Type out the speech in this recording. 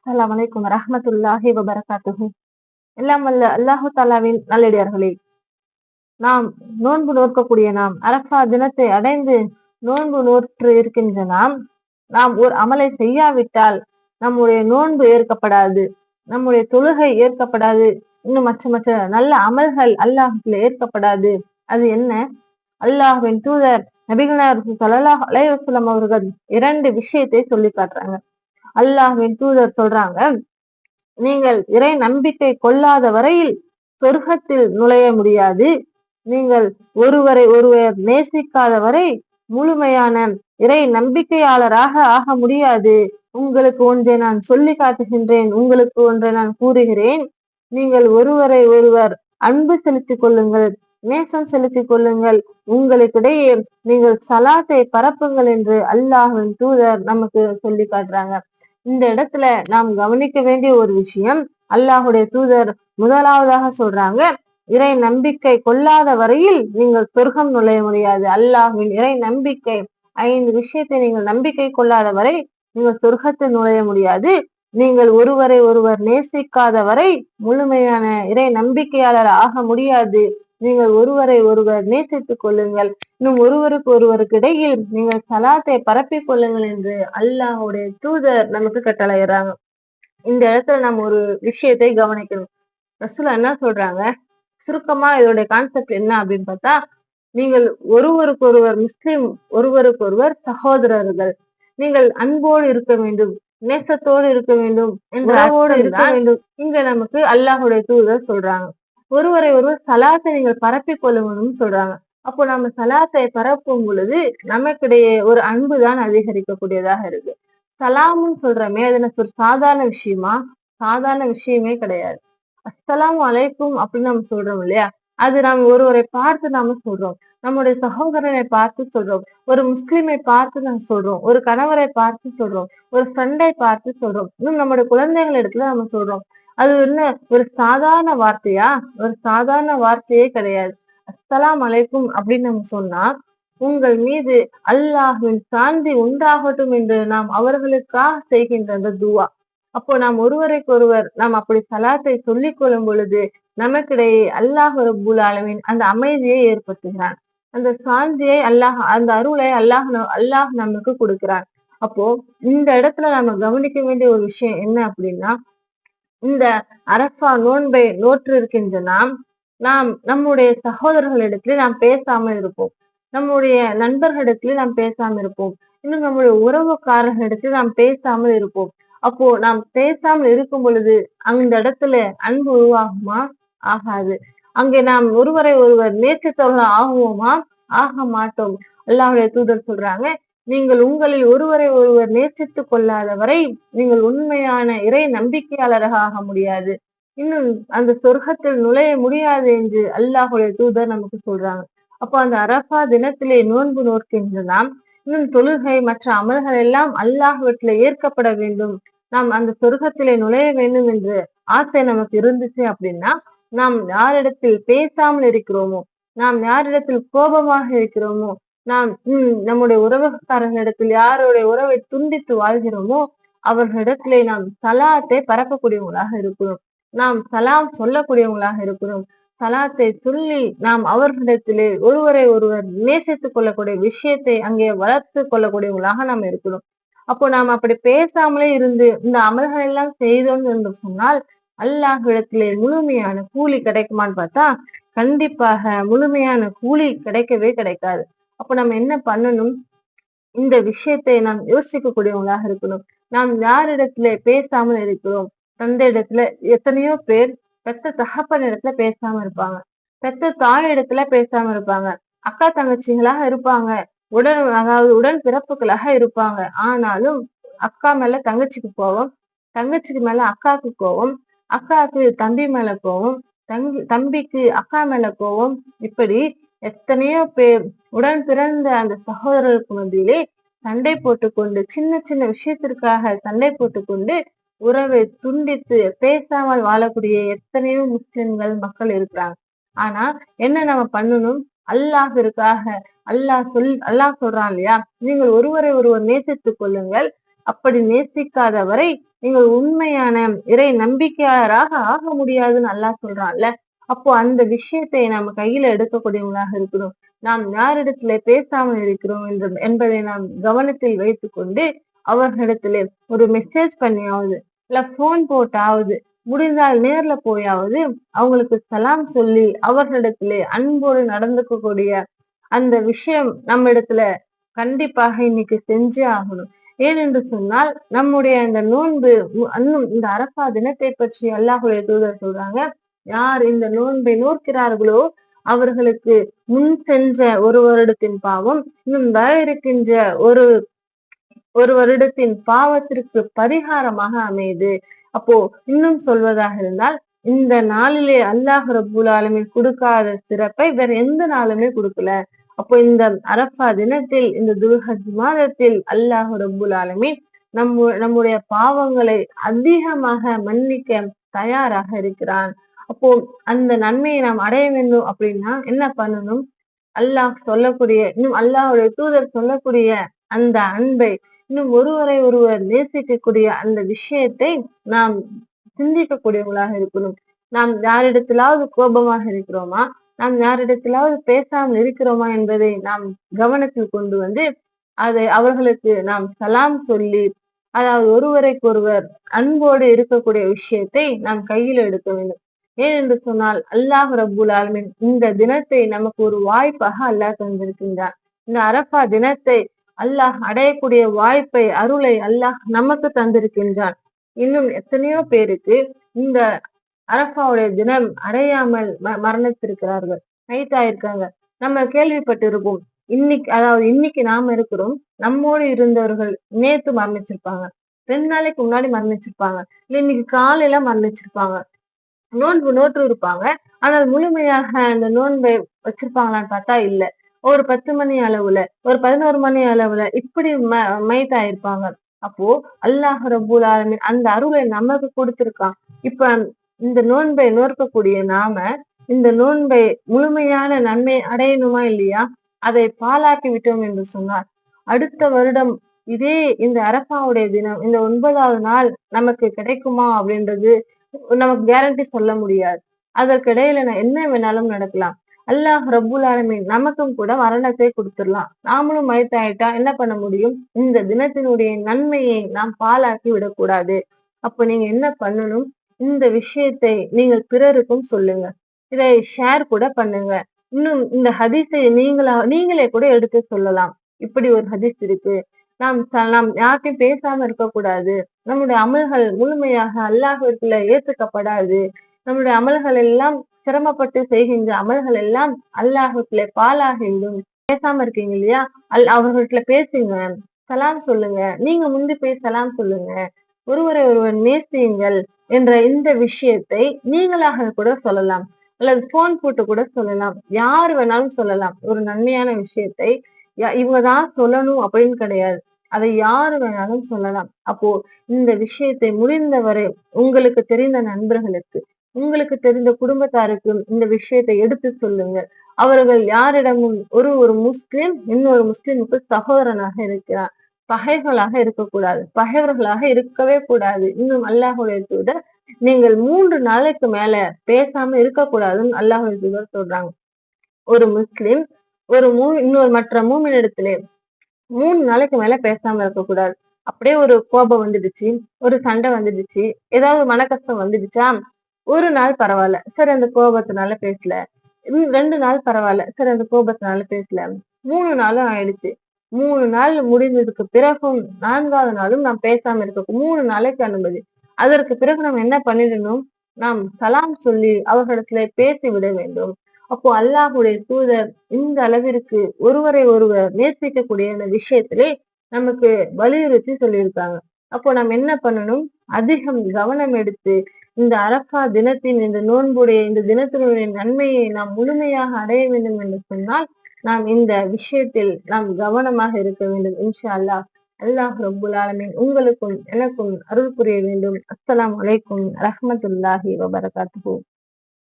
அஸ்ஸலாமு அலைக்கும் வரஹ்மத்துல்லாஹி வபரகாத்துஹு. எல்லாம் வல்ல அல்லாஹு தாலாவின் நல்லடியார்களே, நாம் நோன்பு நோக்கக்கூடிய நாம் அரஃபா தினத்தை அடைந்து நோன்பு நோற்று இருக்கின்ற நாம் ஒரு அமலை செய்யாவிட்டால் நம்முடைய நோன்பு ஏற்கப்படாது, நம்முடைய தொழுகை ஏற்கப்படாது, இன்னும் மற்ற மற்ற நல்ல அமல்கள் அல்லாஹ்ல ஏற்கப்படாது. அது என்ன? அல்லாஹ்வின் தூதர் நபிகள் ஸல்லல்லாஹு அலைஹி வஸல்லம் அவர்கள் இரண்டு விஷயத்தை சொல்லி காட்டுறாங்க. அல்லாஹ்வின் தூதர் சொல்றாங்க, நீங்கள் இறை நம்பிக்கை கொள்ளாத வரையில் சொர்க்கத்தில் நுழைய முடியாது. நீங்கள் ஒருவரை ஒருவர் நேசிக்காத வரை முழுமையான இறை நம்பிக்கையாளராக ஆக முடியாது. உங்களுக்கு ஒன்றை நான் சொல்லி காட்டுகின்றேன், உங்களுக்கு ஒன்றை நான் கூறுகிறேன். நீங்கள் ஒருவரை ஒருவர் அன்பு செலுத்திக் கொள்ளுங்கள், நேசம் செலுத்திக் கொள்ளுங்கள், உங்களுக்கிடையே நீங்கள் சலாத்தை பரப்புங்கள் என்று அல்லாஹ்வின் தூதர் நமக்கு சொல்லி காட்டுறாங்க. இந்த இடத்துல நாம் கவனிக்க வேண்டிய ஒரு விஷயம், அல்லாஹுடைய தூதர் முதலாவதாக சொல்றாங்க, இறை நம்பிக்கை கொள்ளாத வரையில் நீங்கள் சொர்க்கம் நுழைய முடியாது. அல்லாஹ்வின் இறை நம்பிக்கை 5 விஷயத்தை நீங்கள் நம்பிக்கை கொள்ளாத வரை நீங்கள் சொர்க்கத்தில் நுழைய முடியாது. நீங்கள் ஒருவரை ஒருவர் நேசிக்காத வரை முழுமையான இறை நம்பிக்கையாளர் ஆக முடியாது. நீங்கள் ஒருவரை ஒருவர் நேசித்துக் கொள்ளுங்கள், இன்னும் ஒருவருக்கு ஒருவருக்கு இடையில் நீங்கள் சலாத்தை பரப்பிக் கொள்ளுங்கள் என்று அல்லாஹுடைய தூதர் நமக்கு கட்டளையிடுறாங்க. இந்த இடத்துல நம்ம ஒரு விஷயத்தை கவனிக்கணும். ரசூலா என்ன சொல்றாங்க, சுருக்கமா இதோடைய கான்செப்ட் என்ன அப்படின்னு பார்த்தா, நீங்கள் ஒருவருக்கு ஒருவர் முஸ்லிம், ஒருவருக்கு ஒருவர் சகோதரர்கள், நீங்கள் அன்போடு இருக்க வேண்டும், நேசத்தோடு இருக்க வேண்டும், உறவோடு இருக்க வேண்டும். இங்க நமக்கு அல்லாஹுடைய தூதர் சொல்றாங்க. ஒருவரை ஒருவர் சலாத்தை நீங்கள் பரப்பிக் கொள்ளுங்கன்னு சொல்றாங்க. அப்போ நம்ம சலாத்தை பரப்பும் பொழுது நமக்கிடையே ஒரு அன்பு தான் அதிகரிக்கக்கூடியதாக இருக்கு. சலாமுன்னு சொல்றோமே, அது எனக்கு ஒரு சாதாரண விஷயமா? சாதாரண விஷயமே கிடையாது. அஸ்ஸலாமு அலைக்கும் அப்படின்னு நம்ம சொல்றோம் இல்லையா, அது நாம் ஒருவரை பார்த்து நாம சொல்றோம், நம்முடைய சகோதரனை பார்த்து சொல்றோம், ஒரு முஸ்லிமை பார்த்து நம்ம சொல்றோம், ஒரு கணவரை பார்த்து சொல்றோம், ஒரு ஃப்ரெண்டை பார்த்து சொல்றோம், இன்னும் நம்முடைய குழந்தைகள் இடத்துல நம்ம சொல்றோம். அது என்ன ஒரு சாதாரண வார்த்தையா? ஒரு சாதாரண வார்த்தையே கிடையாது. அஸ்ஸலாமு அலைக்கும் அப்படின்னு நம்ம சொன்னா, உங்கள் மீது அல்லாஹ்வின் சாந்தி உண்டாகட்டும் என்று நாம் அவர்களுக்காக செய்கின்ற அந்த துவா. அப்போ நாம் ஒருவருக்கு ஒருவர் நாம் அப்படி சலாத்தை சொல்லிக் கொள்ளும் பொழுது நமக்கிடையே அல்லாஹ் ரப்புல் ஆலமீன் அந்த அமைதியை ஏற்படுத்துகிறான், அந்த சாந்தியை அல்லாஹ், அந்த அருளை அல்லாஹ் நமக்கு கொடுக்கிறான். அப்போ இந்த இடத்துல நம்ம கவனிக்க வேண்டிய ஒரு விஷயம் என்ன அப்படின்னா, இந்த அரஃபா நோன்பை நோற்று இருக்கின்ற நாம் நம்முடைய சகோதரர்களிடத்திலே நாம் பேசாமல் இருப்போம், நம்முடைய நண்பர்களிடத்திலே நாம் பேசாமல் இருப்போம், இன்னும் நம்முடைய உறவுக்காரர்களிடத்தில் நாம் பேசாமல் இருப்போம். அப்போ நாம் பேசாமல் இருக்கும் பொழுது அந்த இடத்துல அன்பு உருவாகுமா? ஆகாது. அங்கே நாம் ஒருவரை ஒருவர் நேசித்தவர்கள் ஆகுவோமா? ஆக மாட்டோம். அல்லாஹ்வுடைய தூதர் சொல்றாங்க, நீங்கள் உங்களில் ஒருவரை ஒருவர் நேசித்துக் கொள்ளாத வரை நீங்கள் உண்மையான இறை நம்பிக்கையாளராக ஆக முடியாது, இன்னும் அந்த சொர்க்கத்தில் நுழைய முடியாது என்று அல்லாஹுடைய தூதர் நமக்கு சொல்றாங்க. அப்போ அந்த அரஃபா தினத்திலே நோன்பு நோக்கின்ற இன்னும் தொழுகை மற்ற அமல்கள் எல்லாம் அல்லாஹ்விடத்திலே ஏற்கப்பட வேண்டும், நாம் அந்த சொர்க்கத்திலே நுழைய வேண்டும் என்று ஆசை நமக்கு இருந்துச்சு அப்படின்னா, நாம் யாரிடத்தில் பேசாமல் இருக்கிறோமோ, நாம் யாரிடத்தில் கோபமாக இருக்கிறோமோ, நாம் நம்முடைய உறவுக்காரர்களிடத்தில் யாருடைய உறவை துண்டித்து வாழ்கிறோமோ அவர்களிடத்திலே நாம் சலாத்தை பரப்பக்கூடியவங்களாக இருக்கிறோம், நாம் சலாம் சொல்லக்கூடியவங்களாக இருக்கிறோம். சலாத்தை சொல்லி நாம் அவர்களிடத்திலே ஒருவரை ஒருவர் நேசித்துக் கொள்ளக்கூடிய விஷயத்தை அங்கே வளர்த்து கொள்ளக்கூடியவங்களாக நாம் இருக்கிறோம். அப்போ நாம் அப்படி பேசாமலே இருந்து இந்த அமல்கள் எல்லாம் செய்தோம் என்று சொன்னால் அல்லாஹ்விடத்திலே முழுமையான கூலி கிடைக்குமான்னு பார்த்தா கண்டிப்பாக முழுமையான கூலி கிடைக்கவே கிடைக்காது. அப்ப நம்ம என்ன பண்ணணும்? இந்த விஷயத்தை நாம் யோசிக்கக்கூடியவங்களாக இருக்கணும். நாம் யாரிடத்துல பேசாமல் இருக்கிறோம்? தந்தை இடத்துல எத்தனையோ பேர் பெத்த தகப்பன் இடத்துல பேசாம இருப்பாங்க, பெத்த தாய் இடத்துல பேசாம இருப்பாங்க, அக்கா தங்கச்சிகளாக இருப்பாங்க, அதாவது உடன் பிறப்புகளாக இருப்பாங்க. ஆனாலும் அக்கா மேல தங்கச்சிக்கு கோவம், தங்கச்சிக்கு மேல அக்காவுக்கு கோவம், அக்காவுக்கு தம்பி மேல கோவம், தம்பிக்கு அக்கா மேல கோவம், இப்படி எத்தனையோ பேர் உடன் பிறந்த அந்த சகோதரருக்கு மத்தியிலே சண்டை போட்டுக்கொண்டு, சின்ன சின்ன விஷயத்திற்காக சண்டை போட்டுக்கொண்டு உறவை துண்டித்து பேசாமல் வாழக்கூடிய எத்தனையோ முஸ்லிம்கள் மக்கள் இருக்கிறாங்க. ஆனா என்ன நம்ம பண்ணணும்? அல்லாஹிற்காக அல்லாஹ் சொல்றான் இல்லையா, நீங்கள் ஒருவரை ஒருவர் நேசித்துக் கொள்ளுங்கள், அப்படி நேசிக்காத வரை நீங்கள் உண்மையான இறை நம்பிக்கையாளராக ஆக முடியாதுன்னு அல்லாஹ் சொல்றான்ல. அப்போ அந்த விஷயத்தை நம்ம கையில எடுக்கக்கூடியவங்களாக இருக்கணும். நாம் யாரிடத்திலே பேசாமல் இருக்கிறோம் என்பதை நாம் கவனத்தில் வைத்துக் கொண்டு அவர்களிடத்திலே ஒரு மெசேஜ் பண்ணியாவது இல்ல போன் போட்டாவது முடிந்தால் நேர்ல போயாவது அவங்களுக்கு சலாம் சொல்லி அவர்களிடத்திலே அன்போடு நடந்துக்கக்கூடிய அந்த விஷயம் நம்ம இடத்துல கண்டிப்பாக இன்னைக்கு செஞ்சே ஆகணும். ஏனென்று சொன்னால் நம்முடைய அந்த நோன்பு இன்னும் இந்த அரபா தினத்தை பற்றி அல்லாஹுடைய தூதர் சொல்றாங்க, யார் இந்த நோன்பை நோக்கிறார்களோ அவர்களுக்கு முன் சென்ற ஒரு வருடத்தின் பாவம் இன்னும் வர இருக்கின்ற ஒரு வருடத்தின் பாவத்திற்கு பரிகாரமாக அமையுது. அப்போ இன்னும் சொல்வதாக இருந்தால் இந்த நாளிலே அல்லாஹ் ரப்புல் ஆலமீன் கொடுக்காத சிறப்பை வேற எந்த நாளுமே கொடுக்கல. அப்போ இந்த அரஃபா தினத்தில் இந்த துல்ஹஜ் மாதத்தில் அல்லாஹ் ரப்புல் ஆலமீன் நம்முடைய பாவங்களை அதிகமாக மன்னிக்க தயாராக இருக்கிறான். அப்போ அந்த நன்மையை நாம் அடைய வேண்டும் அப்படின்னா என்ன பண்ணணும்? அல்லாஹ் சொல்லக்கூடிய இன்னும் அல்லாஹுடைய தூதர் சொல்லக்கூடிய அந்த அன்பை இன்னும் ஒருவரை ஒருவர் நேசிக்கக்கூடிய அந்த விஷயத்தை நாம் சிந்திக்கக்கூடியவங்களாக இருக்கணும். நாம் யாரிடத்திலாவது கோபமாக இருக்கிறோமா, நாம் யாரிடத்திலாவது பேசாமல் இருக்கிறோமா என்பதை நாம் கவனத்தில் கொண்டு வந்து அதை அவர்களுக்கு நாம் சலாம் சொல்லி, அதாவது ஒருவரைக்கொருவர் அன்போடு இருக்கக்கூடிய விஷயத்தை நாம் கையில் எடுக்க வேண்டும். ஏனென்று சொன்னால் அல்லாஹ் ரப்புல் ஆலமீன் இந்த தினத்தை நமக்கு ஒரு வாய்ப்பாக அல்லாஹ் தந்திருக்கின்றான். இந்த அரஃபா தினத்தை அல்லாஹ் அடையக்கூடிய வாய்ப்பை அருளை அல்லாஹ் நமக்கு தந்திருக்கின்றான். இன்னும் எத்தனையோ பேருக்கு இந்த அரஃபாவுடைய தினம் அடையாமல் மரணித்திருக்கிறார்கள், மைத்தாயிருக்காங்க. நம்ம கேள்விப்பட்டிருப்போம். இன்னைக்கு நாம இருக்கிறோம், நம்மோடு இருந்தவர்கள் நேத்து மரணிச்சிருப்பாங்க, 2 நாளைக்கு முன்னாடி மரணிச்சிருப்பாங்க, இல்ல இன்னைக்கு காலையில மரணிச்சிருப்பாங்க. நோன்பு நோற்று இருப்பாங்க, ஆனால் முழுமையாக அந்த நோன்பை வச்சிருப்பாங்களான்னு பார்த்தா இல்ல. ஒரு 10 மணி அளவுல, ஒரு 11 மணி அளவுல இப்படி மைத்தாயிருப்பாங்க. அப்போ அல்லாஹ் ரப்புல் ஆலமீன் அந்த அருளை நமக்கு கொடுத்திருக்கான். இப்ப இந்த நோன்பை நோற்கக்கூடிய நாம இந்த நோன்பை முழுமையான நன்மை அடையணுமா இல்லையா? அதை பாழாக்கி விட்டோம் என்று சொன்னார் அடுத்த வருடம் இதே இந்த அரஃபாவுடைய தினம் இந்த 9வது நாள் நமக்கு கிடைக்குமா அப்படின்றது நமக்கு கேரண்டி சொல்ல முடியாது. அதற்கிடையில என்ன வேணாலும் நடக்கலாம். அல்லாஹ் ரப்புல் ஆலமீன் நமக்கும் கூட மரணத்தை கொடுத்துடலாம். நாமளும் மயத்தாயிட்டா என்ன பண்ண முடியும்? இந்த தினத்தினுடைய நன்மையை நாம் பாழாக்கி விடக்கூடாது. அப்ப நீங்க என்ன பண்ணணும்? இந்த விஷயத்தை நீங்கள் பிறருக்கும் சொல்லுங்க, இதை ஷேர் கூட பண்ணுங்க. இன்னும் இந்த ஹதீஸை நீங்களே கூட எடுத்து சொல்லலாம். இப்படி ஒரு ஹதீஸ் இருக்கு, நாம் யார்கிட்டையும் பேசாம இருக்கக்கூடாது, நம்முடைய அமல்கள் முழுமையாக அல்லாஹ்விடத்துல ஏத்துக்கப்படாது, நம்முடைய அமல்கள் எல்லாம் சிரமப்பட்டு செய்கின்ற அமல்கள் எல்லாம் அல்லாஹ்விடத்துல பாழாகின்றும். பேசாம இருக்கீங்க இல்லையா, அவர்களிடத்துல பேசுங்க, சலாம் சொல்லுங்க, நீங்க முந்தி போய் சலாம் சொல்லுங்க, ஒருவரை ஒருவர் நேசியுங்கள் என்ற இந்த விஷயத்தை நீங்களாக கூட சொல்லலாம், அல்லது போன் போட்டு கூட சொல்லலாம், யார் வேணாலும் சொல்லலாம். ஒரு நன்மையான விஷயத்தை இவங்கதான் சொல்லணும் அப்படின்னு கிடையாது, அதை யாரு வேணாலும் சொல்லலாம். அப்போ இந்த விஷயத்தை முடிந்தவரை உங்களுக்கு தெரிந்த நண்பர்களுக்கு, உங்களுக்கு தெரிந்த குடும்பத்தாருக்கு இந்த விஷயத்தை எடுத்து சொல்லுங்க. அவர்கள் யாரிடமும் ஒரு முஸ்லிம் இன்னொரு முஸ்லிமுக்கு சகோதரனாக இருக்கிறார், பகைகளாக இருக்கக்கூடாது, பகைவர்களாக இருக்கவே கூடாது. இன்னும் அல்லாஹுடைய தூதர் நீங்கள் 3 நாளைக்கு மேல பேசாம இருக்கக்கூடாதுன்னு அல்லாஹுடைய தூதர் சொல்றாங்க. ஒரு முஸ்லிம் இன்னொரு மற்ற மூமினிடத்திலே 3 நாளைக்கு மேல பேசாம இருக்கக்கூடாது. அப்படியே ஒரு கோபம் வந்துடுச்சு, ஒரு சண்டை வந்துடுச்சு, ஏதாவது மன கஷ்டம் வந்துடுச்சா, 1 நாள் பரவாயில்ல, சரி அந்த கோபத்தினால பேசல. 2 நாள் பரவாயில்ல, சரி அந்த கோபத்தினால பேசல. 3 நாளும் ஆயிடுச்சு. 3 நாள் முடிந்ததுக்கு பிறகும் 4வது நாளும் நாம் பேசாம இருக்க 3 நாளைக்கு அனுமதி. அதற்கு பிறகு நாம் என்ன பண்ணிடணும்? நாம் சலாம் சொல்லி அவர்களிடத்துல பேசி விட வேண்டும். அப்போ அல்லாஹுடைய தூதர் இந்த அளவிற்கு ஒருவரை ஒருவர் நேசிக்கக்கூடிய இந்த விஷயத்திலே நமக்கு வலியுறுத்தி சொல்லியிருக்காங்க. அப்போ நாம் என்ன பண்ணணும்? அதிகம் கவனம் எடுத்து இந்த அரஃபா தினத்தின் இந்த நோன்புடைய இந்த தினத்தினுடைய நன்மையை நாம் முழுமையாக அடைய வேண்டும் என்று சொன்னால் நாம் இந்த விஷயத்தில் நாம் கவனமாக இருக்க வேண்டும். இன்ஷா அல்லாஹ். அல்லாஹ் ரப்புல் ஆலமீன் உங்களுக்கும் எனக்கும் அருள் புரிய வேண்டும். அஸ்ஸலாமு அலைக்கும் ரஹ்மத்துல்லாஹி வபரகாத்துஹு.